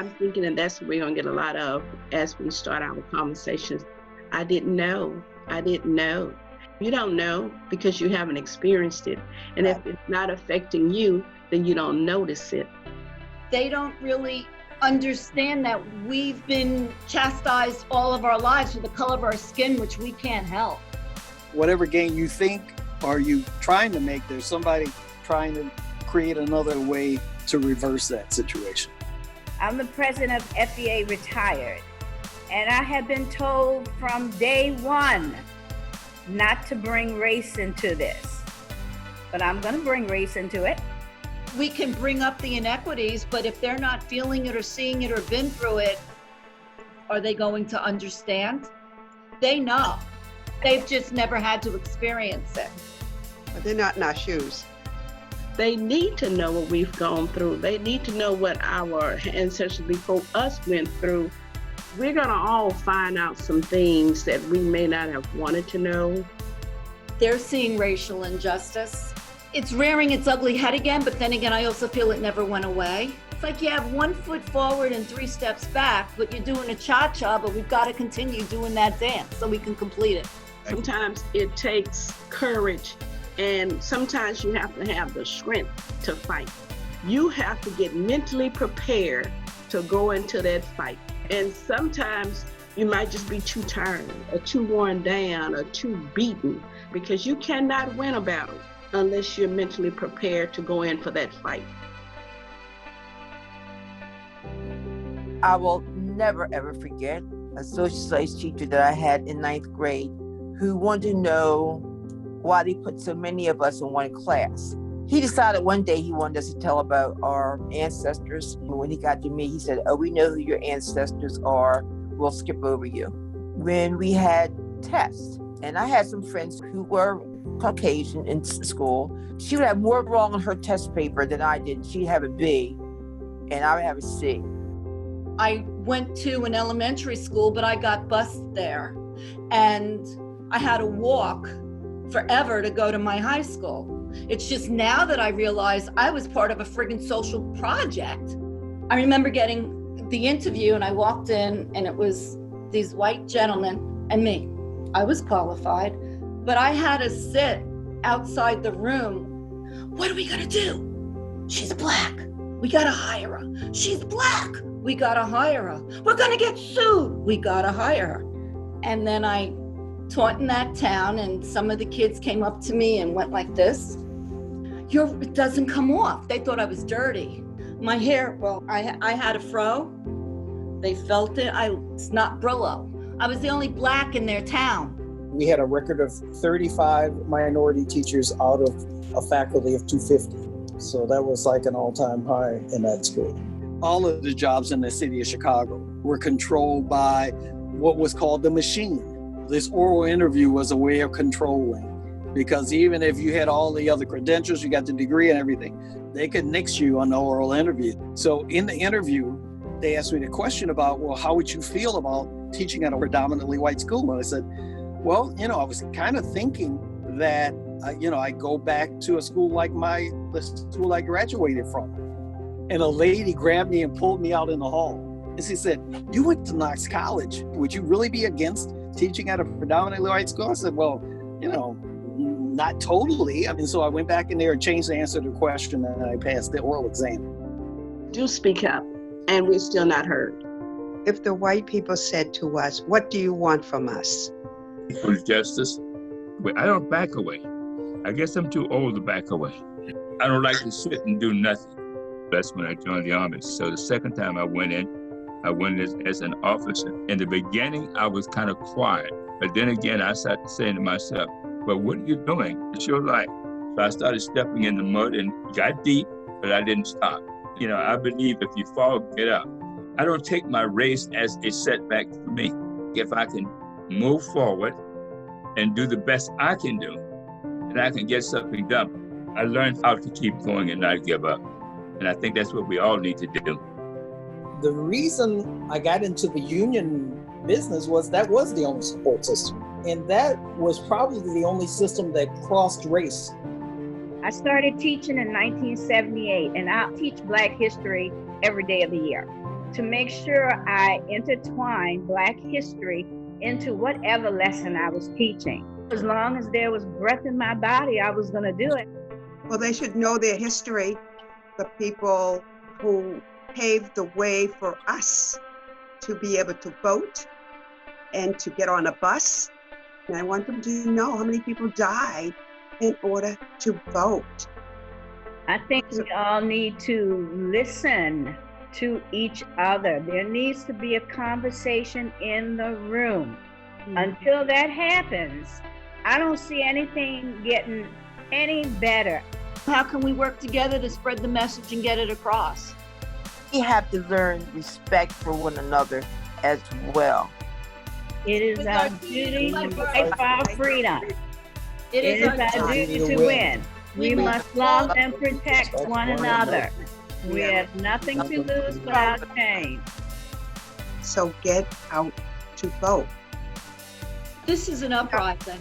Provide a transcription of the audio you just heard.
I'm thinking that that's what we're going to get a lot of as we start our conversations. I didn't know. You don't know because you haven't experienced it. And if it's not affecting you, then you don't notice it. They don't really understand that we've been chastised all of our lives for the color of our skin, which we can't help. Whatever gain you think are you trying to make, there's somebody trying to create another way to reverse that situation. I'm the president of FEA Retired, and I have been told from day one not to bring race into this, but I'm going to bring race into it. We can bring up the inequities, but if they're not feeling it or seeing it or been through it, are they going to understand? They know. They've just never had to experience it. But they're not in our shoes. They need to know what we've gone through. They need to know what our ancestors before us went through. We're going to all find out some things that we may not have wanted to know. They're seeing racial injustice. It's rearing its ugly head again, but then again, I also feel it never went away. It's like you have 1 foot forward and 3 steps back, but you're doing a cha-cha, but we've got to continue doing that dance so we can complete it. Sometimes it takes courage, and sometimes you have to have the strength to fight. You have to get mentally prepared to go into that fight. And sometimes you might just be too tired or too worn down or too beaten, because you cannot win a battle unless you're mentally prepared to go in for that fight. I will never, ever forget a social studies teacher that I had in 9th grade who wanted to know why they put so many of us in one class. He decided one day he wanted us to tell about our ancestors. When he got to me, he said, "Oh, we know who your ancestors are. We'll skip over you." When we had tests, and I had some friends who were Caucasian in school, she would have more wrong on her test paper than I did. She'd have a B, and I would have a C. I went to an elementary school, but I got bused there. And I had to walk forever to go to my high school. It's just now that I realize I was part of a friggin' social project. I remember getting the interview and I walked in and it was these white gentlemen and me. I was qualified, but I had to sit outside the room. What are we gonna do? She's black. We gotta hire her. She's black. We gotta hire her. We're gonna get sued. We gotta hire her. And then I taught in that town and some of the kids came up to me and went like this. It doesn't come off. They thought I was dirty. My hair, well, I had a fro. They felt it. It's not Brillo. I was the only black in their town. We had a record of 35 minority teachers out of a faculty of 250. So that was like an all-time high in that school. All of the jobs in the city of Chicago were controlled by what was called the machine. This oral interview was a way of controlling, because even if you had all the other credentials, you got the degree and everything, they could nix you on the oral interview. So in the interview, they asked me the question about, well, how would you feel about teaching at a predominantly white school? And I said, well, I was kind of thinking that, I go back to a school like the school I graduated from. And a lady grabbed me and pulled me out in the hall. And she said, "You went to Knox College. Would you really be against teaching at a predominantly white school?" I said, well, not totally. And so I went back in there and changed the answer to the question and I passed the oral exam. Do speak up, and we're still not heard. If the white people said to us, "What do you want from us?" For justice, but I don't back away. I guess I'm too old to back away. I don't like to sit and do nothing. That's when I joined the Army. So the second time I went in as an officer. In the beginning, I was kind of quiet. But then again, I started saying to myself, "But what are you doing? It's your life." So I started stepping in the mud and got deep, but I didn't stop. I believe if you fall, get up. I don't take my race as a setback for me. If I can move forward and do the best I can do, and I can get something done, I learned how to keep going and not give up. And I think that's what we all need to do. The reason I got into the union business was that was the only support system. And that was probably the only system that crossed race. I started teaching in 1978, and I teach Black history every day of the year. to make sure I intertwined Black history into whatever lesson I was teaching. As long as there was breath in my body, I was going to do it. Well, they should know their history, the people who paved the way for us to be able to vote and to get on a bus. And I want them to know how many people died in order to vote. I think we all need to listen to each other. There needs to be a conversation in the room. Until that happens, I don't see anything getting any better. How can we work together to spread the message and get it across? We have to learn respect for one another as well. It is our duty to fight for our freedom. It is our duty to win. We must love and protect one another. We have nothing to lose but our change. So get out to vote. This is an uprising.